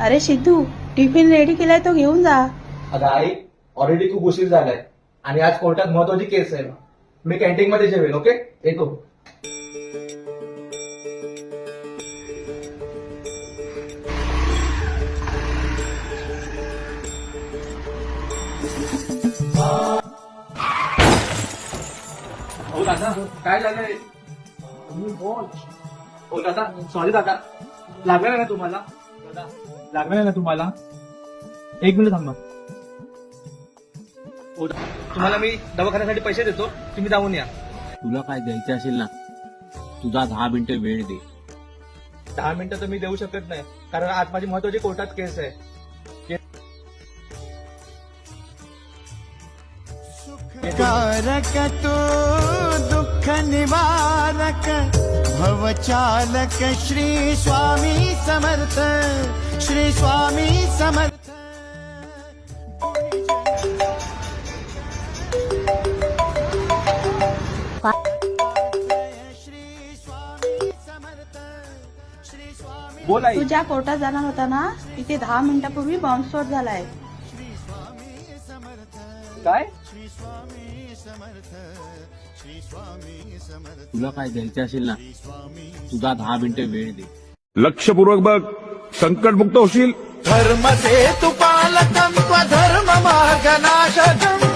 अरे Sidhu, tiffin ready केलाय तो घेऊन जा. अगं आई, ऑलरेडी खूप उशीर झालाय आणि आज कोर्टात महत्वाची केस आहे. मी कॅन्टीन मध्ये जेवेन. ओके, येतो. हो दादा, काय झालंय? हो दादा, सॉरी दादा. लागलं नाही ना तुम्हाला? दादा, लागलं नाही ना तुम्हाला? एक मिनिट थांबा. हो, तुम्हाला मी दवाखान्यासाठी पैसे देतो, तुम्ही जाऊन या. तुला काय द्यायचं असेल ना, तुझा 10 मिनिटं वेळ दे. 10 मिनिटं तर मी देऊ शकत नाही, कारण आज माझी महत्वाची कोर्टात केस आहे. कारक तू दुःख निवारक भवचालक श्री स्वामी समर्थ, श्री स्वामी समर्थ. श्री स्वामी समर्थ, श्री स्वामी. बोल आई. तू ज्या कोर्टात जाणार होता ना, तिथे 10 मिनिटापूर्वी बॉम्बस्फोट झालाय. काय? तुला काय द्यायचं असेल ना, तुझा 10 मिनिटं वेळ दे. लक्षपूर्वक बघ, संकटमुक्त होशील. धर्म से तु पालकं धर्म मार्ग नाशकम्.